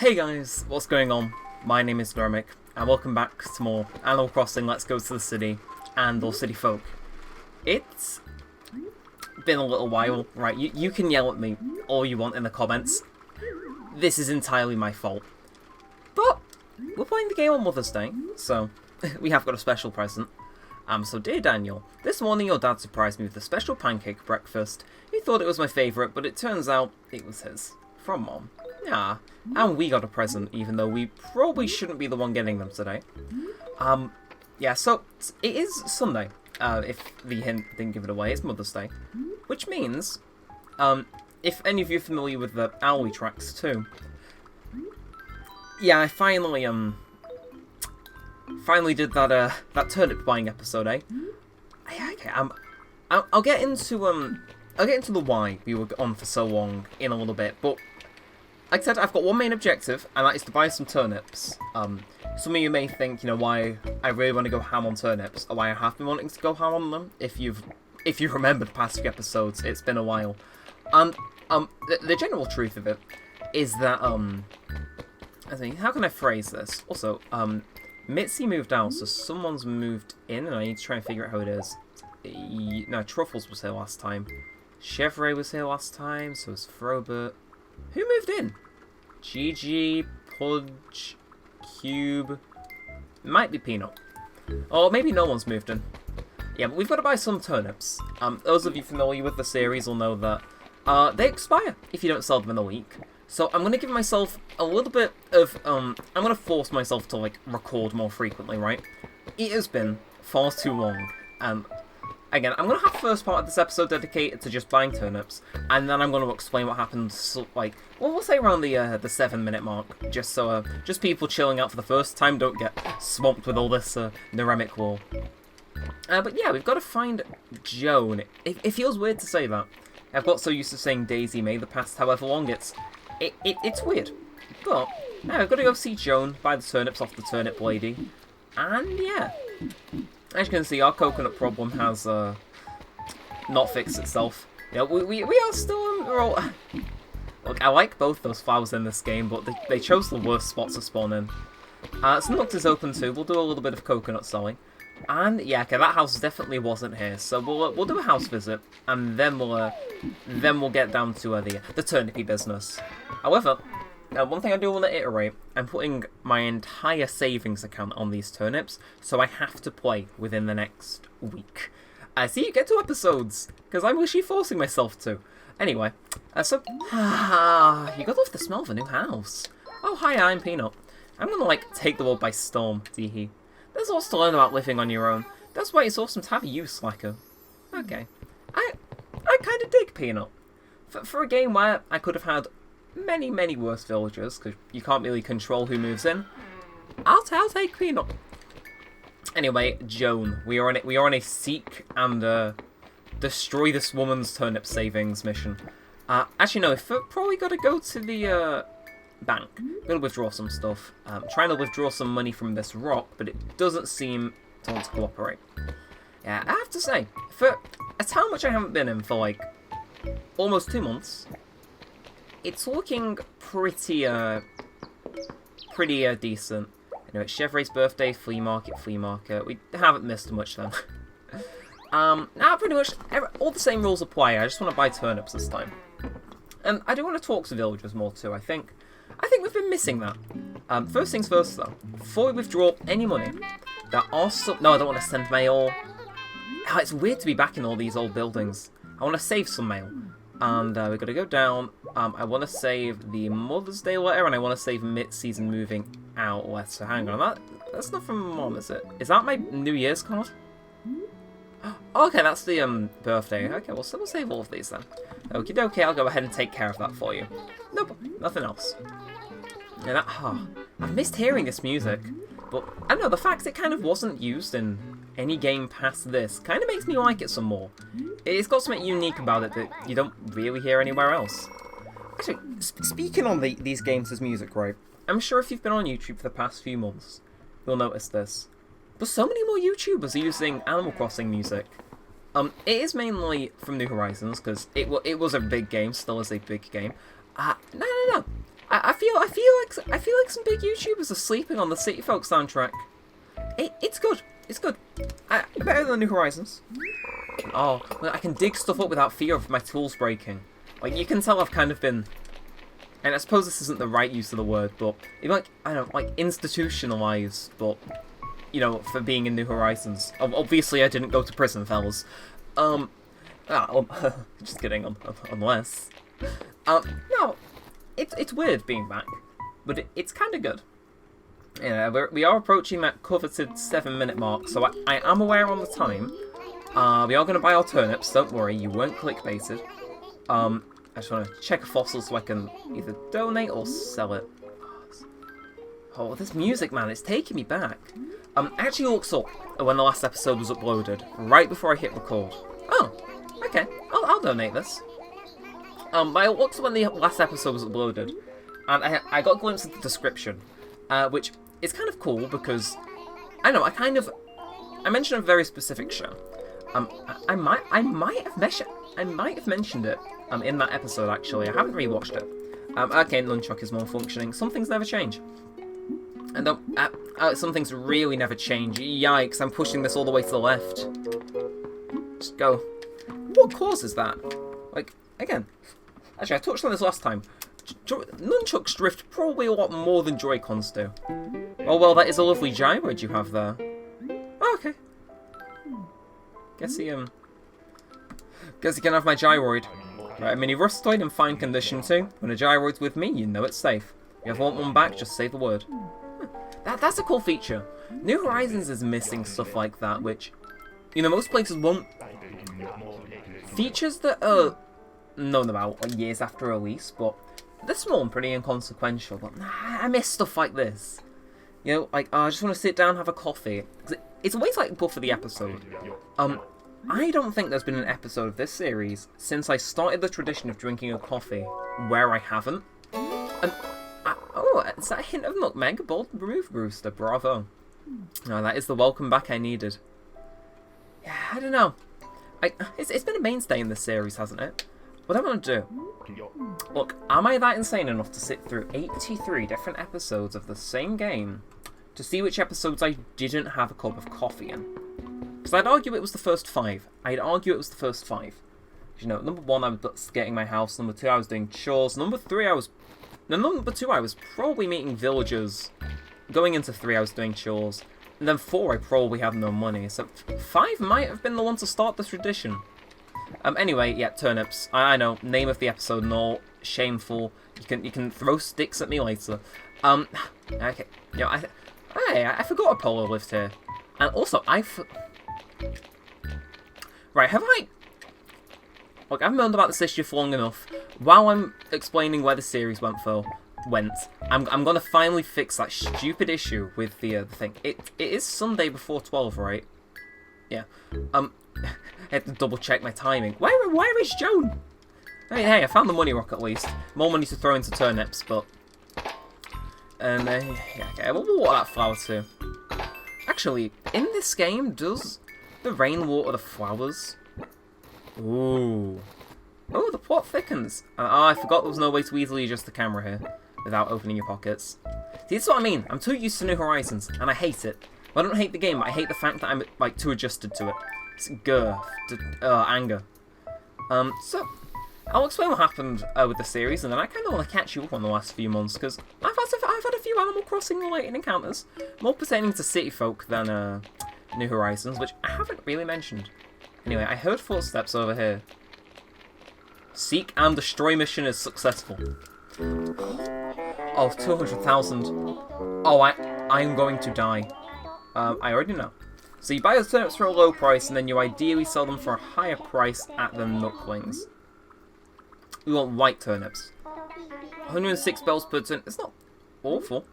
Hey guys, what's going on? My name is Neremik, and welcome back to more Animal Crossing Let's Go to the City and or City Folk. It's been a little while, right? You can yell at me all you want in the comments. This is entirely my fault. But we're playing the game on Mother's Day, so we have got a special present. So dear Daniel, this morning your dad surprised me with a special pancake breakfast. He thought it was my favourite, but it turns out it was his. From Mom. Yeah, and we got a present, even though we probably shouldn't be the one getting them today. Yeah, so it is Sunday, if the hint didn't give it away, it's Mother's Day. Which means, if any of you are familiar with the Owly tracks too, yeah, I finally did that turnip buying episode, eh? Okay, I'll get into the why we were on for so long in a little bit, but like I said, I've got one main objective, and that is to buy some turnips. Some of you may think, why I really want to go ham on turnips, or why I have been wanting to go ham on them. If you've remembered past few episodes, it's been a while. The general truth of it is that I think, how can I phrase this? Also, Mitzi moved out, so someone's moved in, and I need to try and figure out who it is. No, Truffles was here last time. Chevrolet was here last time, so was Frobert. Who moved in? Gigi, Pudge, Cube. Might be Peanut. Or maybe no one's moved in. Yeah, but we've got to buy some turnips. Those of you familiar with the series will know that they expire if you don't sell them in a week. So I'm going to give myself a little bit of, I'm going to force myself to, record more frequently, right? It has been far too long, and again, I'm going to have the first part of this episode dedicated to just buying turnips, and then I'm going to explain what happened, we'll say around the 7-minute mark, just so, just people chilling out for the first time don't get swamped with all this, Neremik lore. But yeah, we've got to find Joan. It feels weird to say that. I've got so used to saying Daisy May the past however long it's weird. But, yeah, I've got to go see Joan, buy the turnips off the turnip lady, and yeah. As you can see, our coconut problem has not fixed itself. Yeah, we are still Look, I like both those flowers in this game, but they chose the worst spots to spawn in. Snooked is open too. We'll do a little bit of coconut selling. And yeah, okay, that house definitely wasn't here, so we'll do a house visit, and then we'll get down to the turnipy business. However, one thing I do want to iterate, I'm putting my entire savings account on these turnips, so I have to play within the next week. See, you get 2 episodes, because I'm literally forcing myself to. Anyway, you got off the smell of a new house. Oh, hi, I'm Peanut. I'm gonna, take the world by storm, teehee. There's lots to learn about living on your own. That's why it's awesome to have you, Slacker. Okay. I kind of dig Peanut. For a game where I could have had many worse villagers, because you can't really control who moves in, I'll take Peanut. Anyway, Joan, we are on a seek and destroy this woman's turnip savings mission. Actually no, we've probably got to go to the bank. I'm gonna withdraw some stuff. Trying to withdraw some money from this rock, but it doesn't seem to want to cooperate. Yeah, I have to say, that's how much I haven't been in for almost 2 months. It's looking pretty decent. Anyway, it's Chevrolet's birthday, flea market. We haven't missed much then. Now pretty much all the same rules apply. I just want to buy turnips this time. And I do want to talk to villagers more too. I think we've been missing that. First things first though, before we withdraw any money, there are some... No, I don't want to send mail. It's weird to be back in all these old buildings. I want to save some mail. And we're going to go down. I want to save the Mother's Day letter, and I want to save mid-season moving out letter. Hang on, that's not from Mom, is it? Is that my New Year's card? Oh, okay, that's the birthday. Okay, we'll save all of these then. Okie dokie, I'll go ahead and take care of that for you. Nope, nothing else. Yeah, I've missed hearing this music, but I don't know, the fact it kind of wasn't used in any game past this kind of makes me like it some more. It's got something unique about it that you don't really hear anywhere else. Actually, speaking on these games as music, right, I'm sure if you've been on YouTube for the past few months, you'll notice this. But so many more YouTubers are using Animal Crossing music. It is mainly from New Horizons, because it was a big game, still is a big game. No. I feel like some big YouTubers are sleeping on the City Folk soundtrack. It's good. It's good. Better than New Horizons. Oh, I can dig stuff up without fear of my tools breaking. Like, you can tell I've kind of been... And I suppose this isn't the right use of the word, but... Even like, I don't know, like, institutionalized, but... You know, for being in New Horizons. Obviously, I didn't go to prison, fellas. Just kidding, unless... No, it's weird being back, but it's kind of good. Yeah, we are approaching that coveted 7-minute mark, so I am aware on the time. We are going to buy our turnips, don't worry, you weren't clickbaited. I just want to check a fossil so I can either donate or sell it. Oh, this music, man, it's taking me back. I actually looked up when the last episode was uploaded, right before I hit record. Oh, okay, I'll donate this. But I looked up when the last episode was uploaded, and I got a glimpse of the description, which is kind of cool because, I know, I mentioned a very specific show. I might have mentioned it in that episode, actually. I haven't rewatched it. Okay, nunchuck is more functioning. Some things never change. And some things really never change. Yikes, I'm pushing this all the way to the left. Just go. What causes that? Like, again, actually, I touched on this last time. Nunchucks drift probably a lot more than Joy-Cons do. Oh, well, that is a lovely gyroid you have there. Oh, okay. Guess he can have my gyroid. Right, a mini rustoid in fine condition too. When a gyroid's with me, you know it's safe. If you ever want one back, just say the word. That's a cool feature. New Horizons is missing stuff like that, which, you know, most places won't. Features that are known about like, years after release, but they're small and pretty inconsequential. But I miss stuff like this. You know, like, I just want to sit down and have a coffee. It's always like buffer the episode. I don't think there's been an episode of this series since I started the tradition of drinking a coffee where I haven't. Oh, is that a hint of nutmeg? Bold move, Brewster. Bravo. No, that is the welcome back I needed. Yeah, I don't know. It's been a mainstay in this series, hasn't it? What I want to do... Look, am I that insane enough to sit through 83 different episodes of the same game to see which episodes I didn't have a cup of coffee in? Because I'd argue it was the first 5. You know, number 1, I was getting my house. Number 2, I was doing chores. Number 2, I was probably meeting villagers. Going into 3, I was doing chores. And then 4, I probably had no money. So 5 might have been the one to start the tradition. Anyway, yeah, turnips. I know, name of the episode, no, shameful. You can throw sticks at me later. Okay, you know, I forgot Apollo lived here. And also, Right, have I... Look, I've moaned about this issue for long enough. While I'm explaining where the series went, I'm gonna finally fix that stupid issue with the thing. It is Sunday before 12, right? Yeah. I had to double check my timing. Where is Joan? Hey, I found the money rock at least. More money to throw into turnips, but... yeah, okay, we'll water that flower too. Actually, in this game, does the rain water the flowers? Ooh. Oh, the plot thickens. I forgot there was no way to easily adjust the camera here without opening your pockets. See, this is what I mean. I'm too used to New Horizons, and I hate it. Well, I don't hate the game, but I hate the fact that I'm, like, too adjusted to it. It's anger. So, I'll explain what happened with the series, and then I kind of want to catch you up on the last few months, because I've had a few Animal Crossing-related encounters, more pertaining to city folk than New Horizons, which I haven't really mentioned. Anyway, I heard footsteps over here. Seek and destroy mission is successful. Oh, 200,000. Oh, I'm going to die. I already know. So you buy the turnips for a low price, and then you ideally sell them for a higher price at the Nooklings. We want white turnips. 106 bells per turn. It's not awful.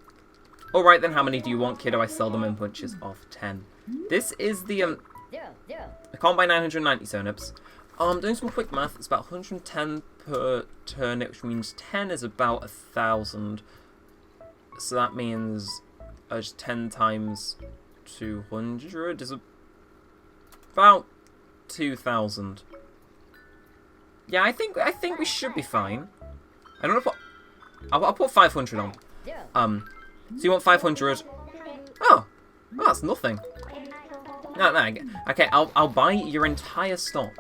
Alright then, how many do you want, kiddo? I sell them in bunches of 10. This is the, I can't buy 990 turnips. Doing some quick math, it's about 110 per turnip, which means 10 is about 1,000. So that means just 10 times 200 is about 2,000. Yeah, I think we should be fine. I don't know if I'll put 500 on. So you want 500? Oh, that's nothing. No, okay, I'll buy your entire stock.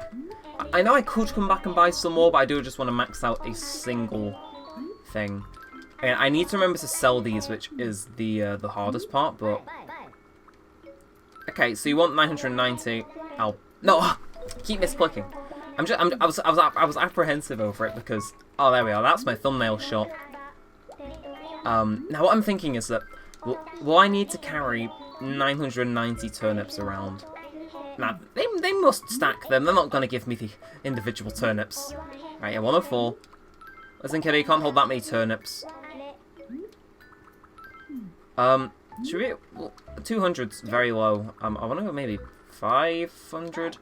I know I could come back and buy some more, but I do just want to max out a single thing. And I need to remember to sell these, which is the hardest part, but... Okay, so you want 990. No, keep misclicking. I was apprehensive over it because... Oh, there we are. That's my thumbnail shot. Now what I'm thinking is that... Will I need to carry 990 turnips around? Nah, they must stack them. They're not going to give me the individual turnips. Right, yeah, 104. Listen, kiddo, you can't hold that many turnips. Should we... Well, 200's very low. I want to go maybe 500?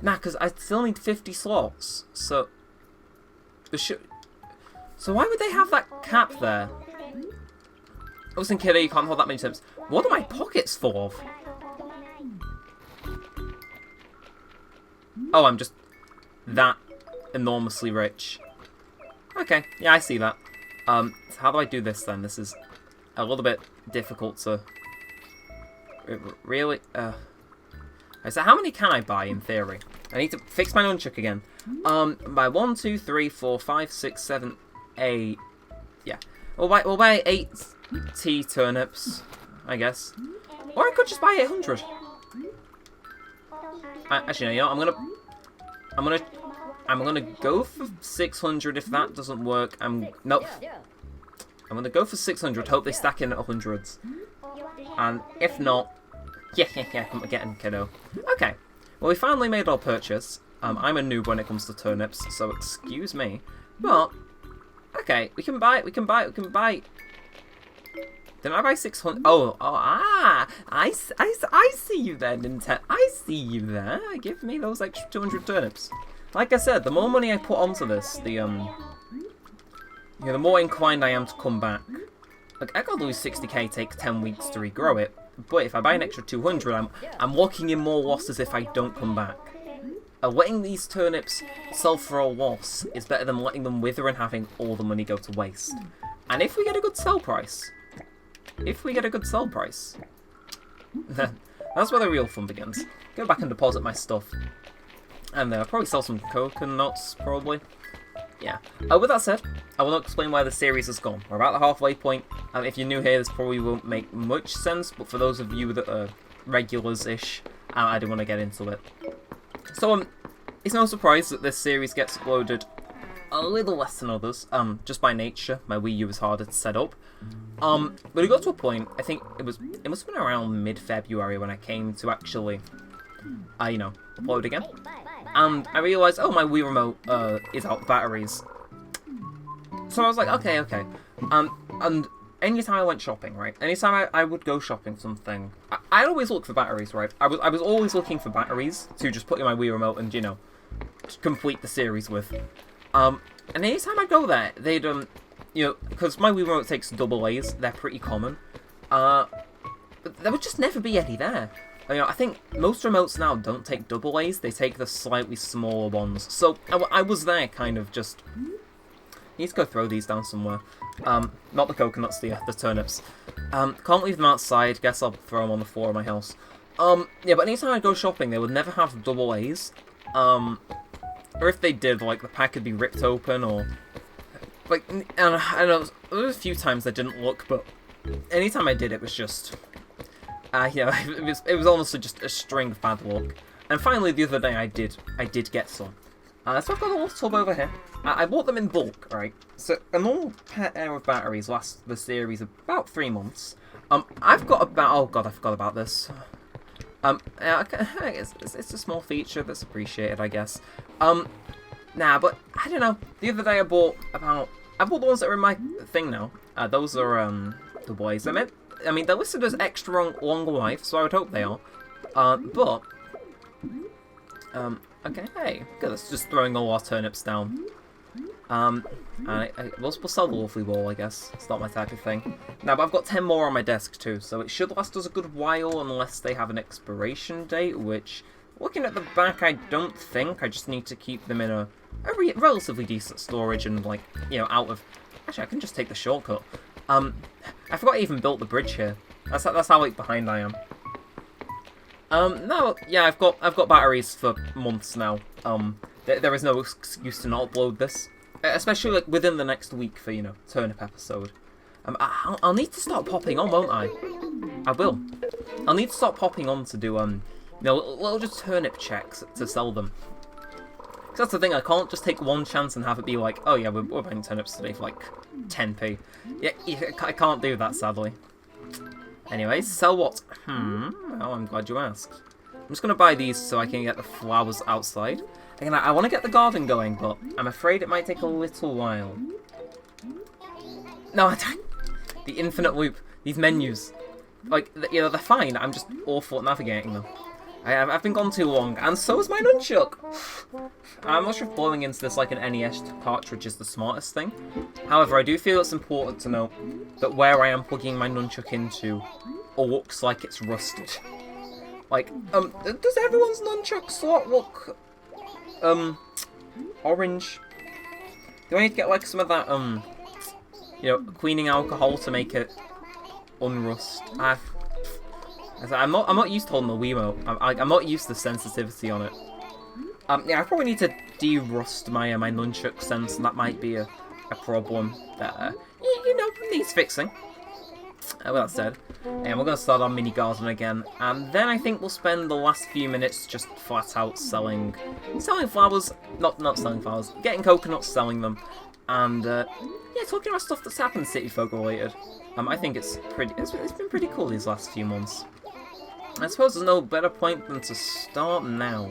Nah, because I still need 50 slots. So... So why would they have that cap there? Listen, kiddo, you can't hold that many turnips. What are my pockets full of? Oh, I'm just that enormously rich. Okay, yeah, I see that. So how do I do this then? This is a little bit difficult to... Really? So how many can I buy in theory? I need to fix my nunchuck again. Buy 1, 2, 3, 4, 5, 6, 7, 8. Yeah. We'll buy 8 tea turnips, I guess. Or I could just buy 800. Actually, no, you know, I'm gonna go for 600 if that doesn't work. Nope. I'm gonna go for 600. Hope they stack in at 100s. And if not, yeah, come again, kiddo. Okay. Well, we finally made our purchase. I'm a noob when it comes to turnips, so excuse me. But okay, we can buy. Did I buy 600? I see you there, Nintendo. I see you there. Give me those extra 200 turnips. Like I said, the more money I put onto this, the more inclined I am to come back. Like, I gotta lose 60k, take 10 weeks to regrow it. But if I buy an extra 200, I'm locking in more losses if I don't come back. Letting these turnips sell for a loss is better than letting them wither and having all the money go to waste. And if we get a good sell price, that's where the real fun begins. Go back and deposit my stuff. And I'll probably sell some coconuts, probably. Yeah. With that said, I will not explain where the series has gone. We're about the halfway point. If you're new here, this probably won't make much sense, but for those of you that are regulars-ish, I do want to get into it. So, it's no surprise that this series gets uploaded a little less than others, just by nature. My Wii U is harder to set up. But it got to a point, I think it must have been around mid-February when I came to actually, upload again. And I realised, oh, my Wii Remote is out of batteries. So I was like, okay. And anytime I went shopping, right? Anytime I would go shopping something, I'd always look for batteries, right? I was always looking for batteries to just put in my Wii Remote and, complete the series with. And anytime I go there, they'd, because my Wii Remote takes AA's, they're pretty common. But there would just never be any there. I think most remotes now don't take AA's, they take the slightly smaller ones. So I was there kind of just... Need to go throw these down somewhere. Not the coconuts, the turnips. Can't leave them outside, guess I'll throw them on the floor of my house. Yeah, but anytime I go shopping, they would never have AA's. Or if they did, like, the pack would be ripped open, or... Like, and I don't know, there were a few times I didn't look, but anytime I did, it was just... it was honestly just a string of bad luck. And finally, the other day, I did get some. So I've got a little tub over here. I bought them in bulk, right? So a normal pair of batteries lasts the series about 3 months. I've got about... Oh god, I forgot about this. It's a small feature that's appreciated, I guess. But I don't know. The other day I bought the ones that are in my thing now. Those are the boys. I mean, they're listed as extra long life, so I would hope they are. Okay, hey, good. That's just throwing all our turnips down. We'll sell the lovely wall, I guess. It's not my type of thing. Now, but I've got 10 more on my desk too, so it should last us a good while unless they have an expiration date, which looking at the back, I don't think. I just need to keep them in a relatively decent storage and, like, you know, out of... Actually, I can just take the shortcut. I forgot I even built the bridge here. That's how, like, behind I am. No, yeah, I've got batteries for months now. There is no excuse to not upload this. Especially, like, within the next week for, you know, Turnip episode. I'll need to start popping on, won't I? I will. I'll need to start popping on to do, you know, little just turnip checks to sell them. Because that's the thing, I can't just take one chance and have it be like, oh yeah, we're buying turnips today for like 10p. Yeah, I can't do that, sadly. Anyways, sell what? Well, I'm glad you asked. I'm just going to buy these so I can get the flowers outside. Again, I want to get the garden going, but I'm afraid it might take a little while. No, I don't. The infinite loop. These menus. Like, you know, they're fine. I'm just awful at navigating them. I've been gone too long, and so is my nunchuck. I'm not sure if blowing into this like an NES cartridge is the smartest thing. However, I do feel it's important to note that where I am plugging my nunchuck into looks like it's rusted. Like, does everyone's nunchuck slot look, orange? Do I need to get, like, some of that, you know, cleaning alcohol to make it unrust? I'm not used to holding the Wiimote. I'm not used to the sensitivity on it. Yeah, I probably need to de-rust my nunchuck sense, and that might be a problem that, you know, needs fixing. With that said, and we're going to start our mini garden again, and then I think we'll spend the last few minutes just flat out selling flowers, not selling flowers, getting coconuts, selling them, and yeah, talking about stuff that's happened City Folk related. I think it's been pretty cool these last few months. I suppose there's no better point than to start now.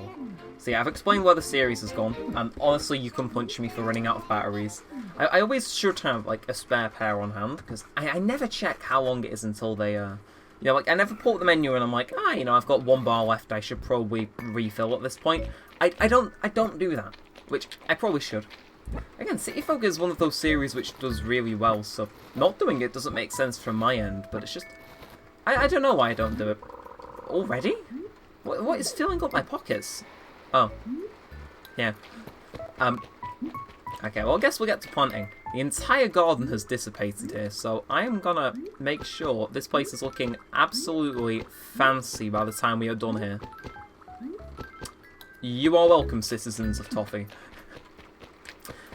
So yeah, I've explained where the series has gone, and honestly, you can punch me for running out of batteries. I always should have, like, a spare pair on hand, because I never check how long it is until they, you know, like, I never pull up the menu and I'm like, you know, I've got 1 bar left, I should probably refill at this point. I don't do that, which I probably should. Again, City Folk is one of those series which does really well, so not doing it doesn't make sense from my end, but it's just... I don't know why I don't do it. Already? What is filling up my pockets? Oh. Yeah. Okay, well, I guess we'll get to planting. The entire garden has dissipated here, so I am gonna make sure this place is looking absolutely fancy by the time we are done here. You are welcome, citizens of Toffee.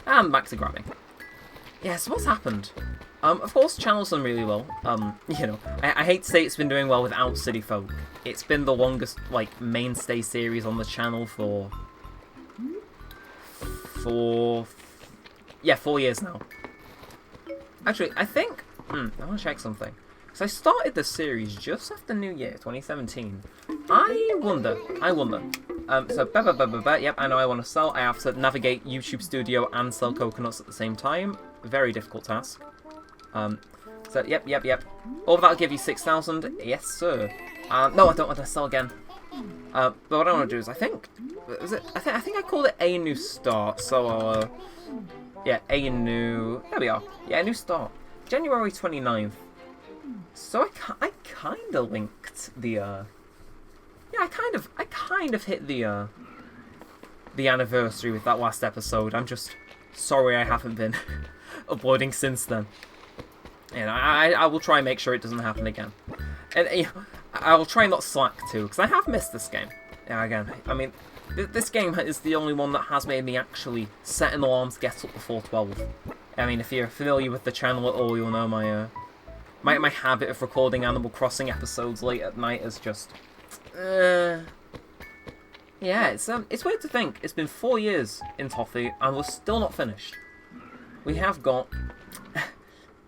And back to grabbing. Yes, what's happened? Of course, the channel's done really well. You know, I hate to say it's been doing well without City Folk. It's been the longest, like, mainstay series on the channel for 4 years now. Actually, I think... I want to check something. Because I started this series just after New Year, 2017. I wonder. So, yep, I know I want to sell. I have to navigate YouTube Studio and sell coconuts at the same time. Very difficult task. So, yep. All of that will give you 6,000. Yes, sir. No, I don't want to sell again. But what I want to do is, I think I called it a new start. So, yeah, a new... There we are. Yeah, a new start. January 29th. So I kind of linked the, yeah, I kind of hit the anniversary with that last episode. I'm just sorry I haven't been uploading since then. And I will try and make sure it doesn't happen again. And you know, I will try not slack too, because I have missed this game. Yeah, again, I mean, this game is the only one that has made me actually set an alarm to get up before 12. I mean, if you're familiar with the channel at all, you'll know my habit of recording Animal Crossing episodes late at night is just... yeah, it's weird to think. It's been 4 years in Toffee, and we're still not finished. We have got...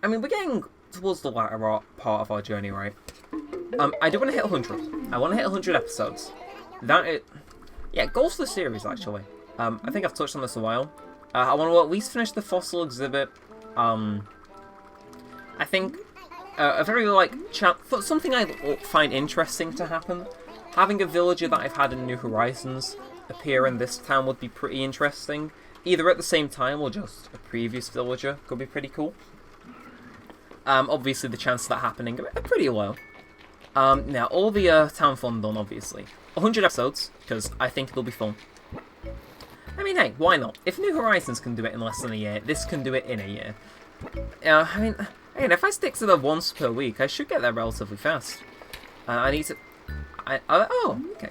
I mean, we're getting towards the latter part of our journey, right? I do want to hit 100. I want to hit 100 episodes. Yeah, goals for the series, actually. I think I've touched on this a while. I want to at least finish the fossil exhibit. I think a very, like, something I find interesting to happen. Having a villager that I've had in New Horizons appear in this town would be pretty interesting. Either at the same time or just a previous villager could be pretty cool. Obviously, the chances of that happening are pretty low. Now, all the town fun done, obviously. 100 episodes, because I think it'll be fun. I mean, hey, why not? If New Horizons can do it in less than a year, this can do it in a year. I mean, again, if I stick to the once per week, I should get there relatively fast. I need to... oh, okay.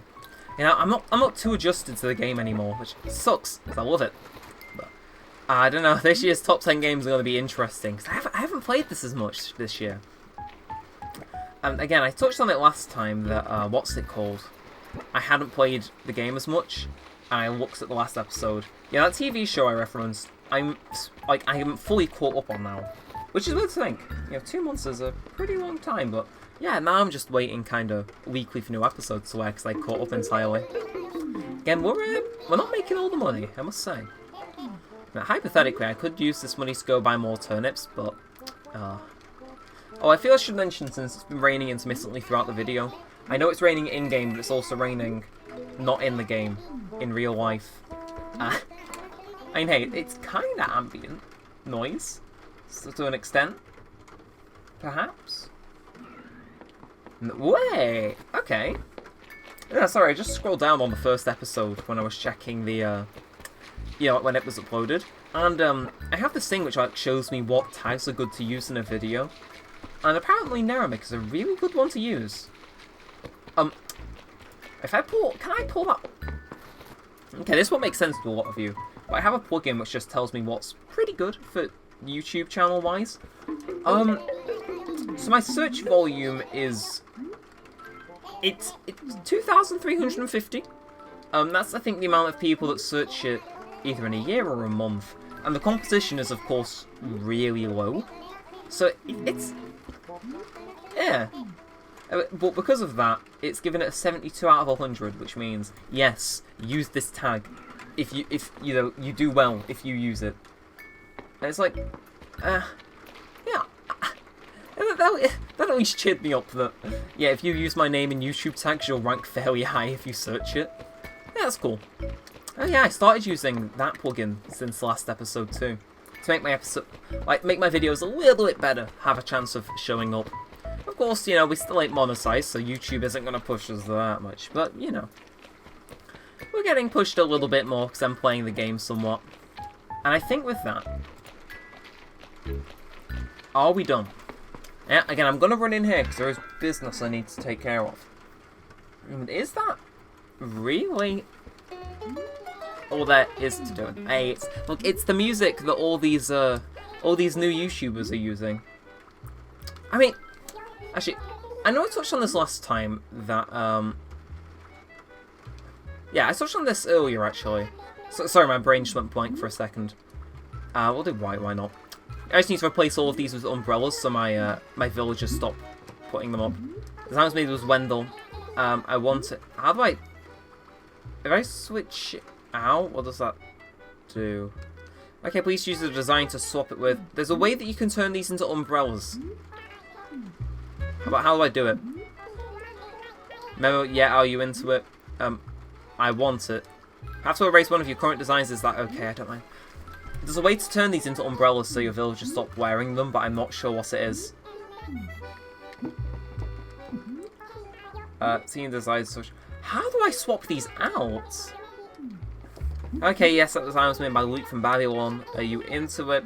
You know, I'm not too adjusted to the game anymore, which sucks, because I love it. But, I don't know, this year's top 10 games are going to be interesting, because I haven't played this as much this year. And again, I touched on it last time that, what's it called? I hadn't played the game as much, and I looked at the last episode. Yeah, that TV show I referenced, I am fully caught up on now. Which is weird to think. You know, 2 months is a pretty long time, but yeah, now I'm just waiting kind of weekly for new episodes to air because I caught up entirely. Again, we're not making all the money, I must say. Now, hypothetically, I could use this money to go buy more turnips, but... oh, I feel I should mention, since it's been raining intermittently throughout the video, I know it's raining in-game, but it's also raining not in the game, in real life. I mean, hey, it's kind of ambient noise, so to an extent, perhaps. Way, okay. Yeah, sorry, I just scrolled down on the first episode when I was checking the, when it was uploaded, and I have this thing which like shows me what tags are good to use in a video, and apparently Neremik is a really good one to use. If I can I pull that? Okay, this won't make sense to a lot of you, but I have a plugin which just tells me what's pretty good for YouTube channel wise. So my search volume is it's 2,350. That's I think the amount of people that search it either in a year or a month, and the composition is of course really low. So it's yeah. But because of that, it's given it a 72 out of 100, which means yes, use this tag if you do well if you use it. And it's like, yeah, that at least cheered me up that yeah, if you use my name in YouTube tags, you'll rank fairly high if you search it. Yeah, that's cool. Oh yeah, I started using that plugin since the last episode too, to make my make my videos a little bit better, have a chance of showing up. Of course, you know, we still ain't monetized, so YouTube isn't going to push us that much, but, you know. We're getting pushed a little bit more, because I'm playing the game somewhat. And I think with that... are we done? Yeah, again, I'm going to run in here, because there is business I need to take care of. And is that really all there is to do? Hey, look, it's the music that all these new YouTubers are using. I mean... actually, I know I touched on this last time, that, yeah, I touched on this earlier, actually. So, sorry, my brain just went blank for a second. We'll do white, why not? I just need to replace all of these with umbrellas, so my villagers stop putting them up. The time was made was Wendell. I want it... how do I... if I switch it out, what does that do? Okay, please use the design to swap it with... there's a way that you can turn these into umbrellas. How do I do it? Memo, yeah, are you into it? I want it. Have to erase one of your current designs, is that okay? I don't mind. There's a way to turn these into umbrellas so your villagers stop wearing them, but I'm not sure what it is. Seeing designs such... how do I swap these out? Okay, yes, that design was made by Luke from Babylon. Are you into it?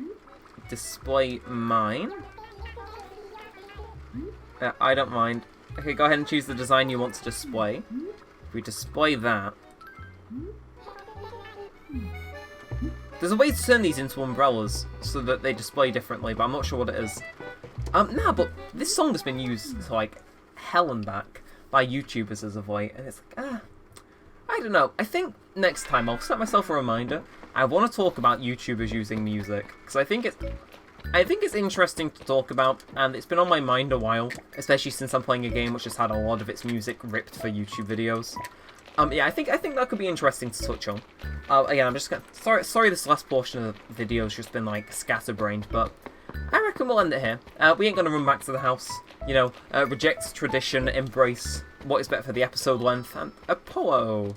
Display mine. I don't mind. Okay, go ahead and choose the design you want to display. If we display that... there's a way to turn these into umbrellas so that they display differently, but I'm not sure what it is. Nah, but this song has been used to, like, hell and back by YouTubers as of late, and it's like, I don't know. I think next time I'll set myself a reminder. I want to talk about YouTubers using music, because I think it's interesting to talk about, and it's been on my mind a while, especially since I'm playing a game which has had a lot of its music ripped for YouTube videos. Yeah, I think that could be interesting to touch on. Again, I'm just gonna... sorry this last portion of the video has just been, like, scatterbrained, but I reckon we'll end it here. We ain't gonna run back to the house, you know, reject tradition, embrace what is better for the episode length, and Apollo.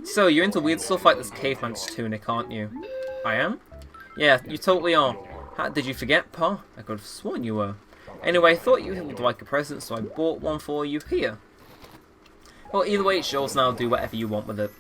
So, you're into weird stuff like this caveman's tunic, aren't you? I am? Yeah, you totally are. Did you forget, Pa? I could have sworn you were. Anyway, I thought you would like a present, so I bought one for you here. But either way, it's yours now. Do whatever you want with it.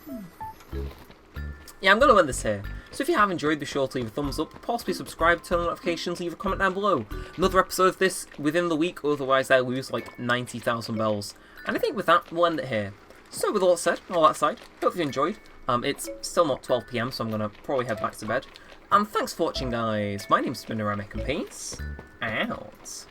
Yeah, I'm going to end this here. So if you have enjoyed, be sure to leave a thumbs up, possibly subscribe, turn on notifications, leave a comment down below. Another episode of this within the week, otherwise I lose like 90,000 bells. And I think with that, we'll end it here. So with all that said, all that aside, hope you enjoyed. It's still not 12 PM, so I'm going to probably head back to bed. And thanks for watching, guys. My name's been Neremik, and peace out.